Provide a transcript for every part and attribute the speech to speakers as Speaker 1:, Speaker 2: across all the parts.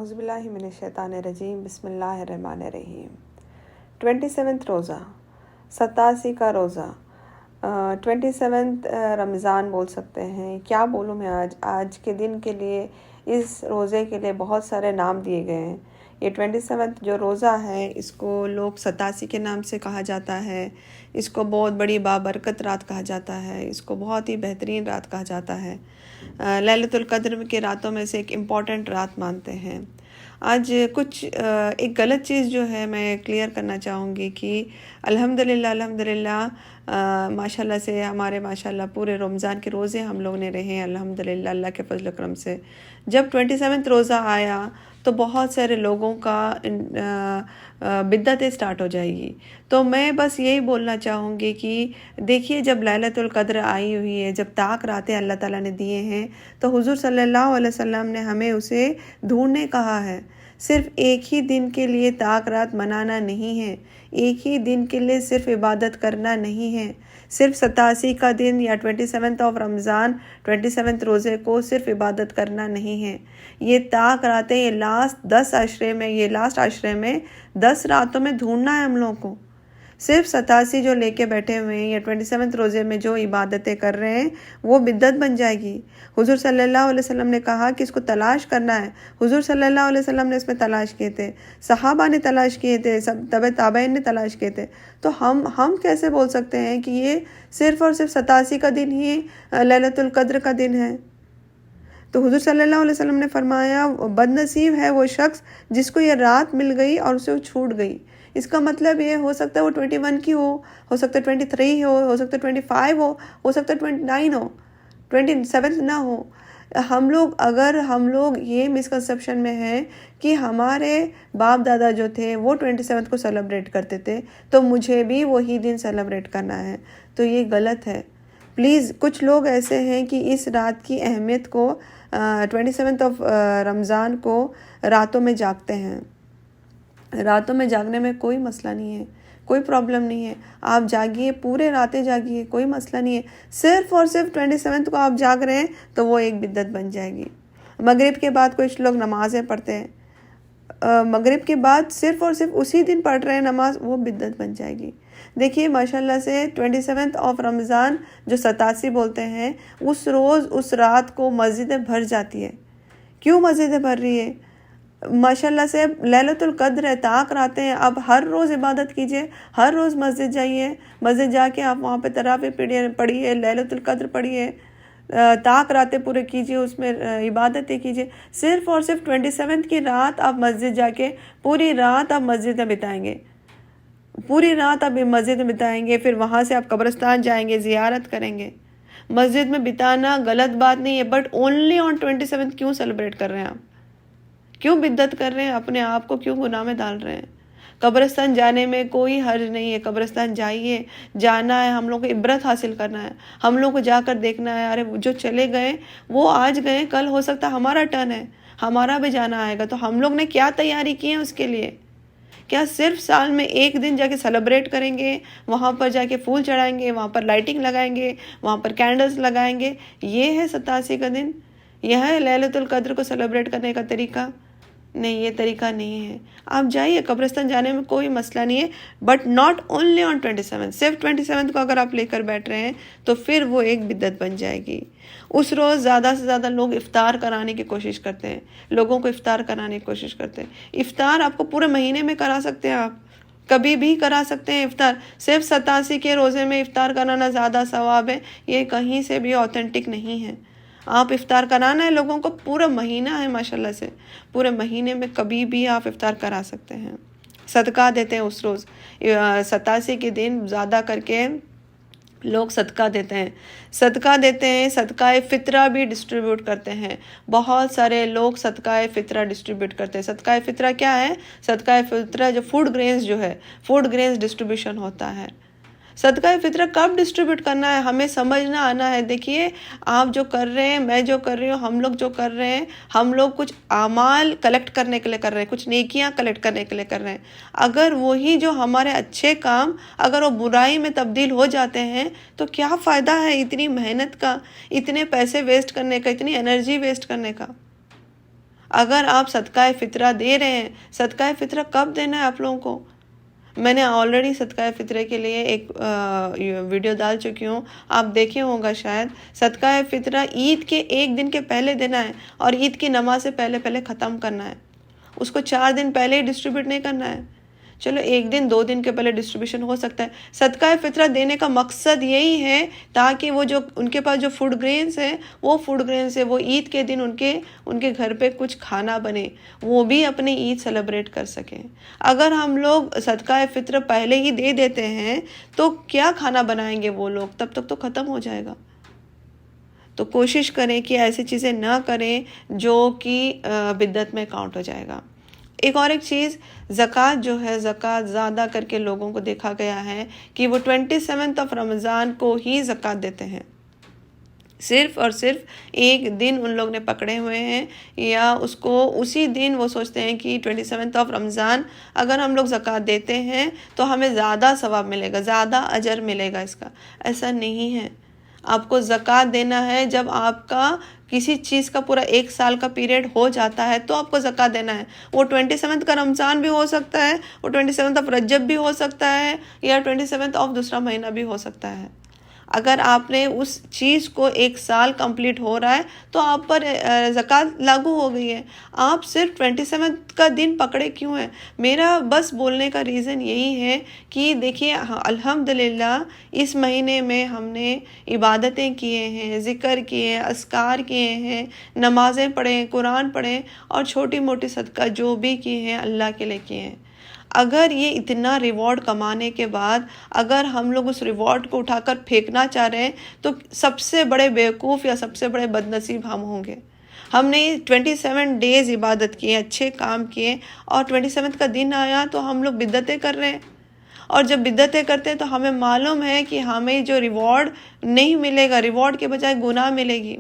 Speaker 1: اعوذ باللہ من الشیطان الرجیم بسم اللہ الرحمن الرحیم 27 روزہ 87 کا روزہ 27 رمضان بول سکتے ہیں. کیا بولوں میں آج کے دن کے لیے اس روزے کے لیے بہت سارے نام دیے گئے ہیں. یہ 27 جو روزہ ہے اس کو لوگ 87 کے نام سے کہا جاتا ہے. اس کو بہت بڑی بابرکت رات کہا جاتا ہے. اس کو بہت ہی بہترین رات کہا جاتا ہے. لیلۃ القدر کے راتوں میں سے ایک امپورٹنٹ رات مانتے ہیں. آج کچھ ایک غلط چیز جو ہے میں کلیئر کرنا چاہوں گی کہ الحمدللہ ماشاءاللہ سے ہمارے ماشاءاللہ پورے رمضان کے روزے ہم لوگ نے رہے ہیں الحمدللہ اللہ کے فضل و کرم سے. جب 27 روزہ آیا تو بہت سارے لوگوں کا بدعتیں سٹارٹ ہو جائے گی. تو میں بس یہی بولنا چاہوں گی کہ دیکھیے جب لیلۃ القدر آئی ہوئی ہے، جب طاق راتیں اللہ تعالیٰ نے دیے ہیں تو حضور صلی اللہ علیہ وسلم نے ہمیں اسے ڈھونڈنے کہا ہے. صرف ایک ہی دن کے لیے طاق رات منانا نہیں ہے، ایک ہی دن کے لیے صرف عبادت کرنا نہیں ہے. صرف 87 کا دن یا 27 آف رمضان 27 روزے کو صرف عبادت کرنا نہیں ہے. یہ طاق راتیں یہ لاسٹ 10 عشرے میں 10 راتوں میں ڈھونڈنا ہے ہم لوگوں کو. صرف 87 جو لے کے بیٹھے ہوئے ہیں یا 27 روزے میں جو عبادتیں کر رہے ہیں وہ بدعت بن جائے گی. حضور صلی اللہ علیہ وسلم نے کہا کہ اس کو تلاش کرنا ہے. حضور صلی اللہ علیہ وسلم نے اس میں تلاش کیے تھے، صحابہ نے تلاش کیے تھے، سب تبع تابعین نے تلاش کیے تھے. تو ہم کیسے بول سکتے ہیں کہ یہ صرف اور صرف 87 کا دن ہی لیلۃ القدر کا دن ہے؟ تو حضور صلی اللہ علیہ وسلم نے فرمایا بد نصیب ہے وہ شخص جس کو یہ رات مل گئی اور اسے وہ چھوٹ گئی. اس کا مطلب یہ ہو سکتا ہے وہ 21 کی ہو سکتا ہے 23 ہو سکتا ہے 25 ہو سکتا ہے 29 ہو، 27 نہ ہو. ہم لوگ یہ مسکنسیپشن میں ہیں کہ ہمارے باپ دادا جو تھے وہ 27 کو سیلیبریٹ کرتے تھے تو مجھے بھی وہی دن سیلیبریٹ کرنا ہے. تو یہ غلط ہے. پلیز کچھ لوگ ایسے ہیں کہ اس رات کی اہمیت کو 27 آف رمضان کو راتوں میں جاگتے ہیں. راتوں میں جاگنے میں کوئی مسئلہ نہیں ہے، کوئی پرابلم نہیں ہے. آپ جاگیے، پورے راتیں جاگیے، کوئی مسئلہ نہیں ہے. صرف اور صرف 27 کو آپ جاگ رہے ہیں تو وہ ایک بدعت بن جائے گی. مغرب کے بعد کچھ لوگ نمازیں پڑھتے ہیں، مغرب کے بعد صرف اور صرف اسی دن پڑھ رہے ہیں نماز، وہ بدعت بن جائے گی. دیکھیے ماشاءاللہ سے 27 آف رمضان جو 87 بولتے ہیں اس روز اس رات کو مسجدیں بھر جاتی ہے. کیوں مسجدیں بھر رہی ہے؟ ماشاءاللہ سے لیلۃ القدر ہے، طاق راتیں ہیں. اب ہر روز عبادت کیجئے، ہر روز مسجد جائیے، مسجد جا کے آپ وہاں پہ تراویح پڑھیے، لیلۃ القدر پڑھیے، طاق راتیں پورے کیجئے، اس میں عبادتیں کیجئے. صرف اور صرف 27 کی رات آپ مسجد جا کے پوری رات آپ مسجد میں بتائیں گے، پوری رات آپ مسجد میں بتائیں گے. پھر وہاں سے آپ قبرستان جائیں گے، زیارت کریں گے. مسجد میں بتانا غلط بات نہیں ہے، بٹ اونلی آن 27 کیوں سیلیبریٹ کر رہے ہیں آپ؟ کیوں بدعت کر رہے ہیں؟ اپنے آپ کو کیوں گناہ میں ڈال رہے ہیں؟ قبرستان جانے میں کوئی حرج نہیں ہے. قبرستان جائیے، جانا ہے، ہم لوگ کو عبرت حاصل کرنا ہے، ہم لوگ کو جا کر دیکھنا ہے. ارے جو چلے گئے وہ آج گئے، کل ہو سکتا ہے ہمارا ٹرن ہے، ہمارا بھی جانا آئے گا. تو ہم لوگ نے کیا تیاری کی ہے اس کے لیے؟ کیا صرف سال میں ایک دن جا کے سیلیبریٹ کریں گے، وہاں پر جا کے پھول چڑھائیں گے، وہاں پر لائٹنگ لگائیں گے، وہاں پر کینڈلز لگائیں گے؟ یہ ہے 87 کا دن؟ یہ ہے لیلۃ القدر کو سیلیبریٹ کرنے کا طریقہ؟ نہیں، یہ طریقہ نہیں ہے. آپ جائیے، قبرستان جانے میں کوئی مسئلہ نہیں ہے، بٹ ناٹ اونلی آن 27. صرف 27 کو اگر آپ لے کر بیٹھ رہے ہیں تو پھر وہ ایک بدعت بن جائے گی. اس روز زیادہ سے زیادہ لوگ افطار کرانے کی کوشش کرتے ہیں، لوگوں کو افطار کرانے کی کوشش کرتے ہیں. افطار آپ کو پورے مہینے میں کرا سکتے ہیں، آپ کبھی بھی کرا سکتے ہیں افطار. صرف 87 کے روزے میں افطار کرانا زیادہ ثواب ہے، یہ کہیں سے بھی اوتھینٹک نہیں ہے. آپ افطار کرانا ہے لوگوں کو، پورا مہینہ ہے ماشاءاللہ سے، پورے مہینے میں کبھی بھی آپ افطار کرا سکتے ہیں. صدقہ دیتے ہیں اس روز 87 کے دن، زیادہ کر کے لوگ صدقہ دیتے ہیں. صدقہ فطرہ بھی ڈسٹریبیوٹ کرتے ہیں. بہت سارے لوگ صدقہ فطرہ ڈسٹریبیوٹ کرتے ہیں. صدقہ فطرہ کیا ہے؟ صدقہ فطرہ جو فوڈ گرینز ڈسٹریبیوشن ہوتا ہے. صدقہ فطرہ کب ڈسٹریبیوٹ کرنا ہے ہمیں سمجھنا آنا ہے. دیکھیے آپ جو کر رہے ہیں، میں جو کر رہی ہوں، ہم لوگ جو کر رہے ہیں، ہم لوگ کچھ اعمال کلیکٹ کرنے کے لیے کر رہے ہیں، کچھ نیکیاں کلیکٹ کرنے کے لیے کر رہے ہیں. اگر وہی جو ہمارے اچھے کام اگر وہ برائی میں تبدیل ہو جاتے ہیں تو کیا فائدہ ہے اتنی محنت کا، اتنے پیسے ویسٹ کرنے کا، اتنی انرجی ویسٹ کرنے کا؟ اگر آپ صدقہ فطرہ دے رہے ہیں، صدقہ فطرہ کب دینا ہے آپ لوگوں کو؟ میں نے آلریڈی صدقہ فطرے کے لیے ایک ویڈیو ڈال چکی ہوں، آپ دیکھے ہوں گا شاید۔ صدقہ فطرہ عید کے 1 دن کے پہلے دینا ہے، اور عید کی نماز سے پہلے ختم کرنا ہے۔ اس کو 4 دن پہلے ہی ڈسٹریبیوٹ نہیں کرنا ہے، چلو 1 دن 2 دن کے پہلے ڈسٹریبیوشن ہو سکتا ہے۔ صدقہ فطرہ دینے کا مقصد یہی ہے تاکہ وہ جو ان کے پاس جو فوڈ گرینز ہے، وہ فوڈ گرینز ہے وہ عید کے دن ان کے گھر پہ کچھ کھانا بنے، وہ بھی اپنی عید سیلیبریٹ کر سکیں۔ اگر ہم لوگ صدقہ فطرہ پہلے ہی دے دیتے ہیں تو کیا کھانا بنائیں گے وہ لوگ؟ تب تک تو ختم ہو جائے گا۔ تو کوشش کریں کہ ایسی چیزیں نہ کریں جو کہ بدعت میں کاؤنٹ ہو جائے گا۔ ایک چیز، زکوٰۃ جو ہے، زکوٰۃ زیادہ کر کے لوگوں کو دیکھا گیا ہے کہ وہ 27 رمضان کو ہی زکوٰۃ دیتے ہیں۔ صرف اور صرف 1 دن ان لوگ نے پکڑے ہوئے ہیں، یا اس کو اسی دن وہ سوچتے ہیں کہ 27 رمضان اگر ہم لوگ زکوٰۃ دیتے ہیں تو ہمیں زیادہ ثواب ملے گا، زیادہ اجر ملے گا اس کا۔ ایسا نہیں ہے۔ آپ کو زکوٰۃ دینا ہے جب آپ کا کسی چیز کا پورا 1 سال کا پیریڈ ہو جاتا ہے تو آپ کو زکوٰۃ دینا ہے۔ وہ 27 کا رمضان بھی ہو سکتا ہے، وہ 27 رجب بھی ہو سکتا ہے، یا 27 دوسرا مہینہ بھی ہو سکتا ہے۔ اگر آپ نے اس چیز کو 1 سال کمپلیٹ ہو رہا ہے تو آپ پر زکوٰۃ لاگو ہو گئی ہے۔ آپ صرف 27 کا دن پکڑے کیوں ہیں؟ میرا بس بولنے کا ریزن یہی ہے کہ دیکھیے الحمدللہ اس مہینے میں ہم نے عبادتیں کیے ہیں، ذکر کیے ہیں، اذکار کیے ہیں، نمازیں پڑھیں، قرآن پڑھیں، اور چھوٹی موٹی صدقہ جو بھی کیے ہیں اللہ کے لیے کیے ہیں۔ اگر یہ اتنا ریوارڈ کمانے کے بعد اگر ہم لوگ اس ریوارڈ کو اٹھا کر پھینکنا چاہ رہے ہیں تو سب سے بڑے بیوقوف یا سب سے بڑے بد نصیب ہم ہوں گے۔ ہم نے 27 ڈیز عبادت کیے، اچھے کام کیے، اور 27 کا دن آیا تو ہم لوگ بدعتیں کر رہے ہیں، اور جب بدعتیں کرتے ہیں تو ہمیں معلوم ہے کہ ہمیں جو ریوارڈ نہیں ملے گا، ریوارڈ کے بجائے گناہ ملے گی۔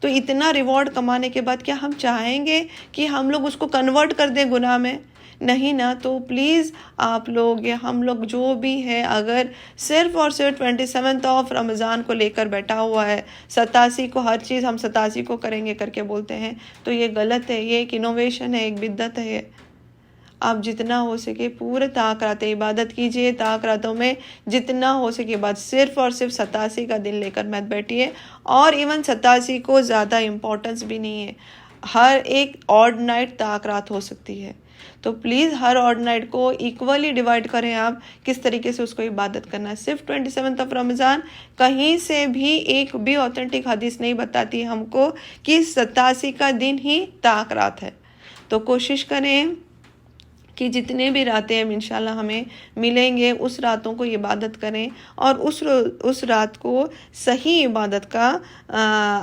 Speaker 1: تو اتنا ریوارڈ کمانے کے بعد کیا ہم چاہیں گے کہ ہم لوگ اس کو کنورٹ کر دیں گناہ میں؟ نہیں نا۔ تو پلیز آپ لوگ یا ہم لوگ جو بھی ہے، اگر صرف اور صرف 27 رمضان کو لے کر بیٹھا ہوا ہے، 87 کو ہر چیز ہم 87 کو کریں گے کر کے بولتے ہیں، تو یہ غلط ہے، یہ ایک انوویشن ہے، ایک بدعت ہے۔ آپ جتنا ہو سکے پورے طاقت عبادت کیجئے، طاقتوں میں جتنا ہو سکے بات، صرف اور صرف 87 کا دن لے کر مت بیٹھیے۔ اور ایون 87 کو زیادہ امپورٹنس بھی نہیں ہے، ہر ایک آڈ نائٹ طاقت ہو سکتی ہے، تو پلیز ہر آڈ نائٹ کو ایکولی ڈیوائڈ کریں۔ آپ کس طریقے سے اس کو عبادت کرنا ہے۔ صرف 27 رمضان کہیں سے بھی ایک بھی اوتھینٹک حدیث نہیں بتاتی ہم کو کہ 87 کا دن ہی طاقت ہے۔ تو کوشش کریں کہ جتنے بھی راتیں ہم انشاءاللہ ہمیں ملیں گے اس راتوں کو عبادت کریں، اور اس رات کو صحیح عبادت کا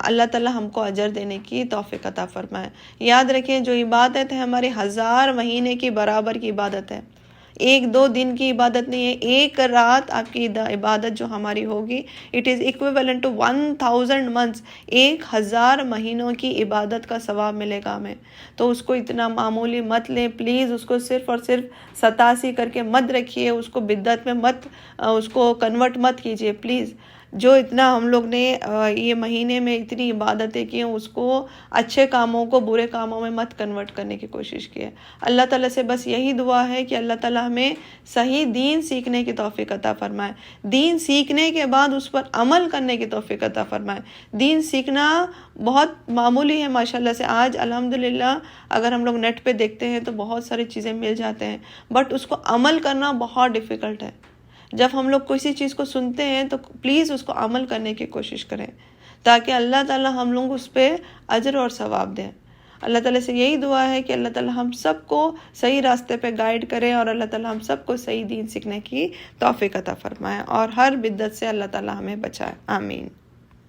Speaker 1: اللہ تعالی ہم کو اجر دینے کی توفیق عطا فرمائے۔ یاد رکھیں جو عبادت ہے ہمارے 1000 مہینے کی برابر کی عبادت ہے، 1-2 دن کی عبادت نہیں ہے۔ 1 رات آپ کی عبادت جو ہماری ہوگی it is equivalent to 1000 months، 1000 مہینوں کی عبادت کا ثواب ملے گا ہمیں۔ تو اس کو اتنا معمولی مت لیں پلیز، اس کو صرف اور صرف 87 کر کے مت رکھیے، اس کو بدعت میں مت اس کو کنورٹ مت کیجیے پلیز۔ جو اتنا ہم لوگ نے یہ مہینے میں اتنی عبادتیں کی ہیں اس کو اچھے کاموں کو برے کاموں میں مت کنورٹ کرنے کی کوشش کی ہے۔ اللہ تعالیٰ سے بس یہی دعا ہے کہ اللہ تعالیٰ ہمیں صحیح دین سیکھنے کی توفیق عطا فرمائے، دین سیکھنے کے بعد اس پر عمل کرنے کی توفیق عطا فرمائے۔ دین سیکھنا بہت معمولی ہے ماشاءاللہ سے، آج الحمدللہ اگر ہم لوگ نیٹ پہ دیکھتے ہیں تو بہت ساری چیزیں مل جاتے ہیں، بٹ اس کو عمل کرنا بہت ڈیفیکلٹ ہے۔ جب ہم لوگ کسی چیز کو سنتے ہیں تو پلیز اس کو عمل کرنے کی کوشش کریں تاکہ اللہ تعالیٰ ہم لوگ اس پہ اجر اور ثواب دیں۔ اللہ تعالیٰ سے یہی دعا ہے کہ اللہ تعالیٰ ہم سب کو صحیح راستے پہ گائیڈ کرے، اور اللہ تعالیٰ ہم سب کو صحیح دین سیکھنے کی توفیق عطا فرمائے، اور ہر بدعت سے اللہ تعالیٰ ہمیں بچائے۔ آمین۔